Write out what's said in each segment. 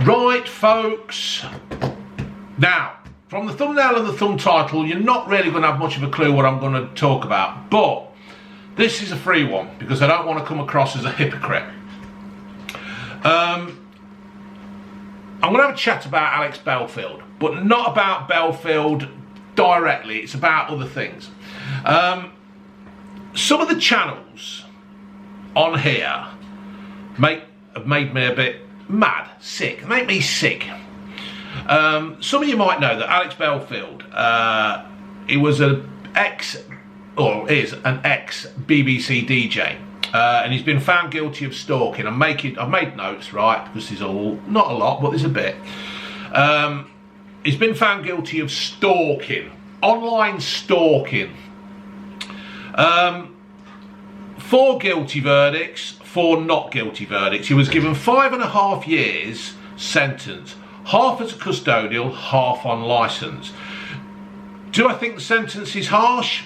Right, folks. Now, from the thumbnail and the thumb title, you're not really going to have much of a clue what I'm going to talk about. But this is a free one because I don't want to come across as a hypocrite. I'm going to have a chat about Alex Belfield, but not about Belfield directly. It's about other things. Some of the channels on here have made me a bit mad, sick. They make me sick. Some of you might know that Alex Belfield, he was is an ex BBC DJ, and he's been found guilty of stalking. I've made notes, right, because there's not a lot, but there's a bit. He's been found guilty of stalking, online stalking. 4 guilty verdicts, 4 not guilty verdicts. He was given 5.5 years sentence, half as a custodial, half on licence. Do I think the sentence is harsh?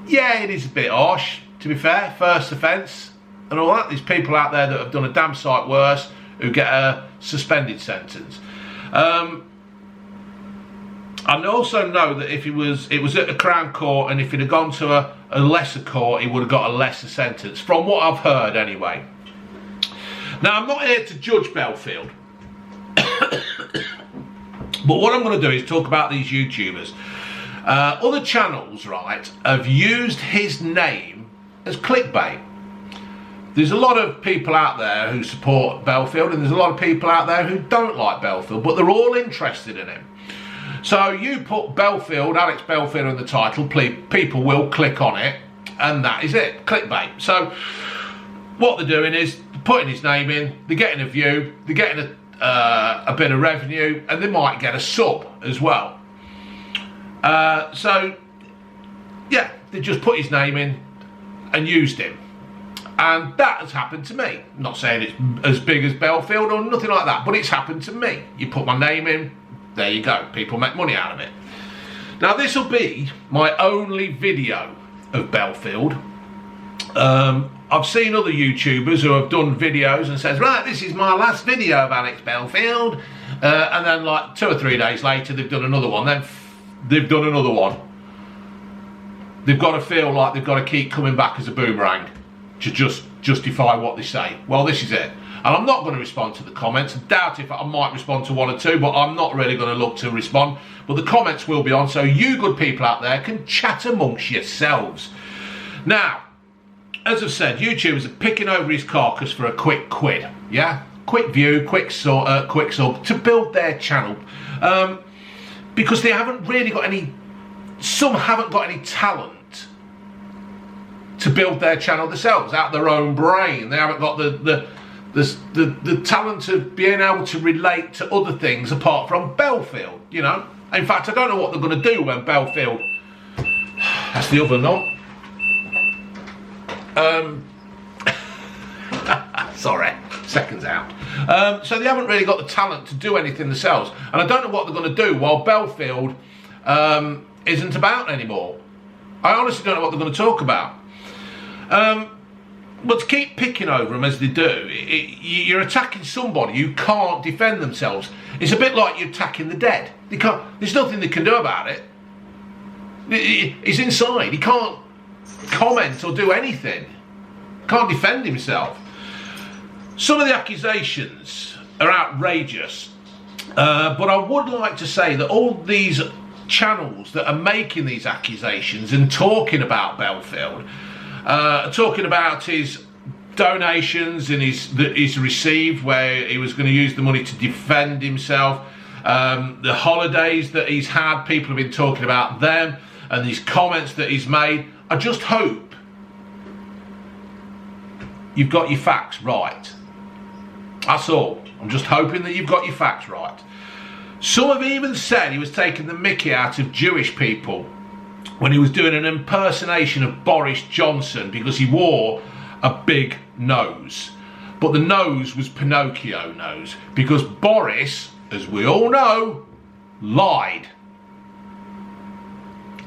Yeah, it is a bit harsh, to be fair. First offence and all that. There's people out there that have done a damn sight worse who get a suspended sentence. I also know that if it was at the Crown Court, and if he'd have gone to a lesser court, he would have got a lesser sentence, from what I've heard anyway. Now, I'm not here to judge Belfield, but what I'm going to do is talk about these YouTubers. Other channels, right, have used his name as clickbait. There's a lot of people out there who support Belfield, and there's a lot of people out there who don't like Belfield, but they're all interested in him. So you put Belfield, Alex Belfield in the title, people will click on it, and that is it, clickbait. So what they're doing is putting his name in, they're getting a view, they're getting a bit of revenue, and they might get a sub as well. So yeah, they just put his name in and used him. And that has happened to me. I'm not saying it's as big as Belfield or nothing like that, but it's happened to me. You put my name in, there you go. People make money out of it. Now, this will be my only video of Belfield. I've seen other YouTubers who have done videos and says, right, this is my last video of Alex Belfield. And then like 2 or 3 days later, they've done another one. Then they've done another one. They've got to feel like they've got to keep coming back as a boomerang to just justify what they say. Well, this is it. And I'm not going to respond to the comments. I doubt if I might respond to 1 or 2, but I'm not really going to look to respond. But the comments will be on, so you good people out there can chat amongst yourselves. Now, as I've said, YouTubers are picking over his carcass for a quick quid. Yeah? Quick view, quick sub to build their channel. Because they haven't really got any, some haven't got any talent to build their channel themselves out of their own brain. They haven't got the talent of being able to relate to other things apart from Belfield, you know. In fact, I don't know what they're going to do when Belfield... That's the other knot. Sorry, seconds out. So they haven't really got the talent to do anything themselves. And I don't know what they're going to do while Belfield isn't about anymore. I honestly don't know what they're going to talk about. But to keep picking over them as they do, you're attacking somebody who can't defend themselves. It's a bit like you're attacking the dead. There's nothing they can do about it. He's inside. He can't comment or do anything. Can't defend himself. Some of the accusations are outrageous. But I would like to say that all these channels that are making these accusations and talking about Belfield, talking about his donations and that he's received, where he was going to use the money to defend himself, the holidays that he's had, people have been talking about them, and these comments that he's made. I just hope you've got your facts right. That's all. I'm just hoping that you've got your facts right. Some have even said he was taking the mickey out of Jewish people when he was doing an impersonation of Boris Johnson because he wore a big nose. But the nose was Pinocchio nose because Boris, as we all know, lied.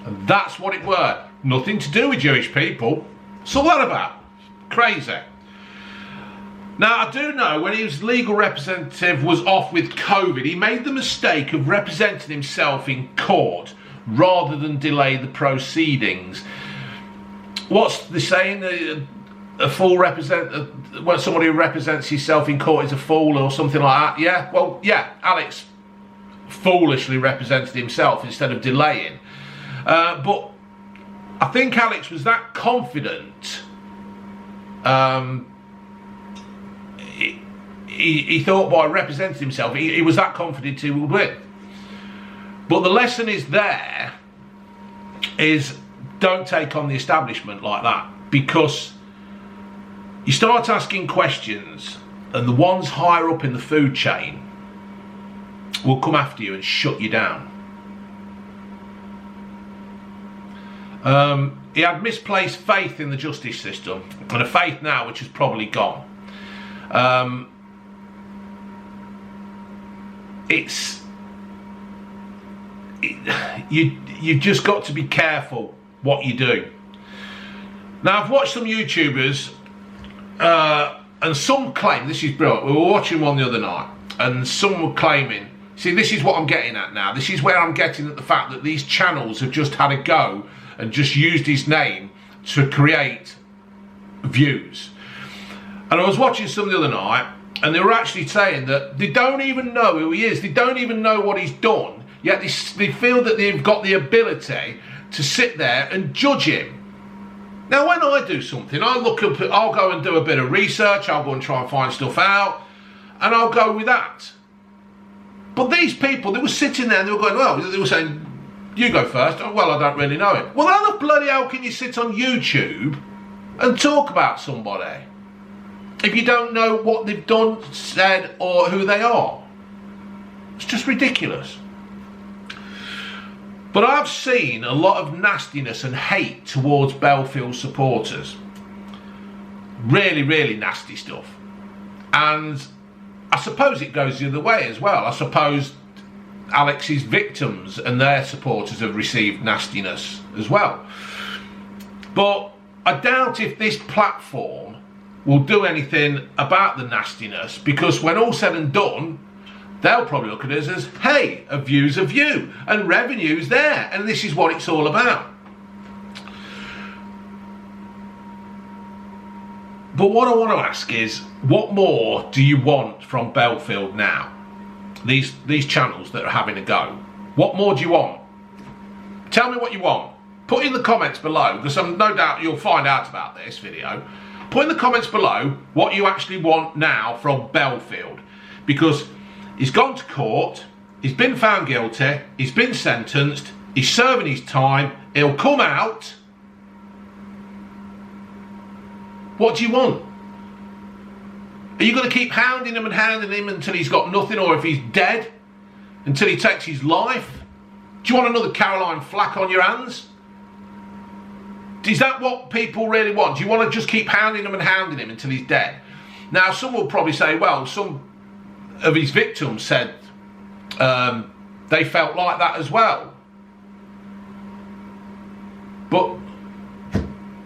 And that's what it were. Nothing to do with Jewish people. So what about? Crazy. Now, I do know when his legal representative was off with COVID, he made the mistake of representing himself in court rather than delay the proceedings. What's the saying? A fool when somebody who represents himself in court is a fool or something like that. Yeah, well, yeah, Alex foolishly represented himself instead of delaying. But I think Alex was that confident. He thought by representing himself, he was that confident he would win. But the lesson is there is don't take on the establishment like that, because you start asking questions and the ones higher up in the food chain will come after you and shut you down. He had misplaced faith in the justice system, and a faith now which is probably gone. You've just got to be careful what you do. Now, I've watched some YouTubers, and some claim, this is brilliant, we were watching one the other night, and some were claiming, see, this is what I'm getting at now, this is where I'm getting at the fact that these channels have just had a go and just used his name to create views. And I was watching some the other night, and they were actually saying that they don't even know who he is, they don't even know what he's done, yet they feel that they've got the ability to sit there and judge him. Now, when I do something, I'll go and do a bit of research, I'll go and try and find stuff out, and I'll go with that. But these people, they were sitting there and they were going, well, they were saying, you go first. Oh, well, I don't really know him. Well, how the bloody hell can you sit on YouTube and talk about somebody if you don't know what they've done, said, or who they are? It's just ridiculous. But I've seen a lot of nastiness and hate towards Belfield supporters. Really, really nasty stuff. And I suppose it goes the other way as well. I suppose Alex's victims and their supporters have received nastiness as well. But I doubt if this platform will do anything about the nastiness, because when all's said and done, they'll probably look at us as, hey, a view's a view, and revenue's there, and this is what it's all about. But what I want to ask is, what more do you want from Belfield now? These channels that are having a go. What more do you want? Tell me what you want. Put in the comments below, because I'm no doubt you'll find out about this video. Put in the comments below what you actually want now from Belfield, because he's gone to court, he's been found guilty, he's been sentenced, he's serving his time, he'll come out. What do you want? Are you going to keep hounding him and hounding him until he's got nothing, or if he's dead, until he takes his life? Do you want another Caroline Flack on your hands? Is that what people really want? Do you want to just keep hounding him and hounding him until he's dead? Now, some will probably say, well, some of his victims said they felt like that as well. But,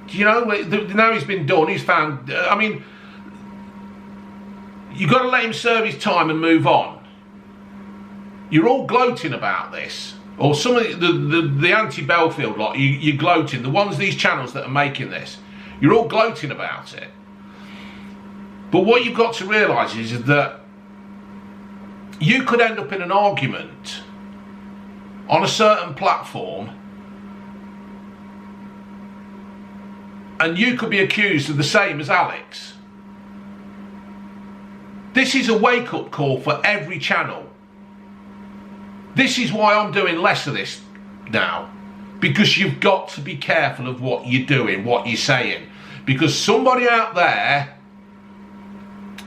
you know, now he's been done, he's found, I mean, you've got to let him serve his time and move on. You're all gloating about this. Or some of the anti-Belfield lot, you're gloating. The ones, these channels that are making this, you're all gloating about it. But what you've got to realise is that you could end up in an argument on a certain platform, and you could be accused of the same as Alex. This is a wake-up call for every channel. This is why I'm doing less of this now, because you've got to be careful of what you're doing, what you're saying, because somebody out there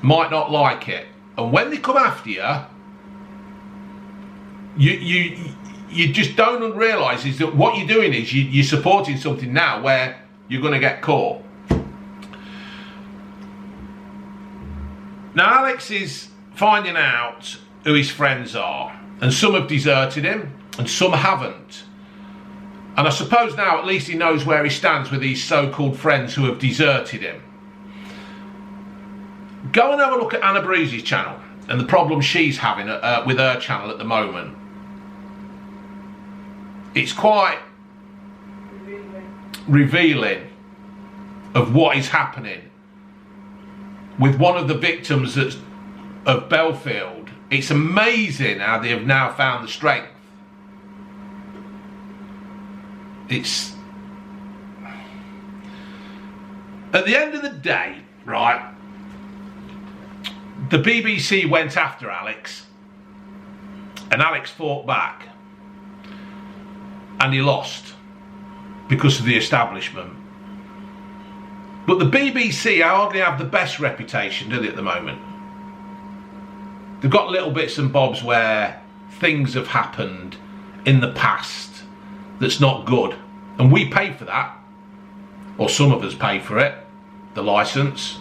might not like it, and when they come after you just don't realise is that what you're doing is you're supporting something now where you're going to get caught. Now, Alex is finding out who his friends are, and some have deserted him and some haven't. And I suppose now at least he knows where he stands with these so-called friends who have deserted him. Go and have a look at Anna Breezy's channel and the problem she's having with her channel at the moment. It's quite revealing of what is happening with one of the victims of Belfield. It's amazing how they have now found the strength. It's at the end of the day, right? The BBC went after Alex, and Alex fought back, and he lost because of the establishment. But the BBC hardly have the best reputation, do they, at the moment? They've got little bits and bobs where things have happened in the past that's not good, and we pay for that, or some of us pay for it, the licence.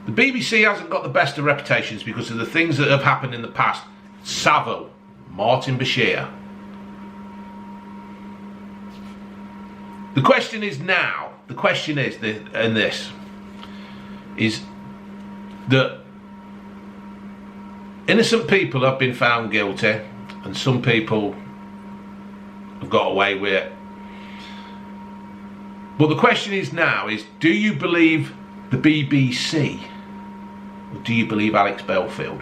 The BBC hasn't got the best of reputations because of the things that have happened in the past. Savile, Martin Bashir. The question is now, the question is, is that innocent people have been found guilty and some people have got away with it. But the question is now is, do you believe the BBC or do you believe Alex Belfield?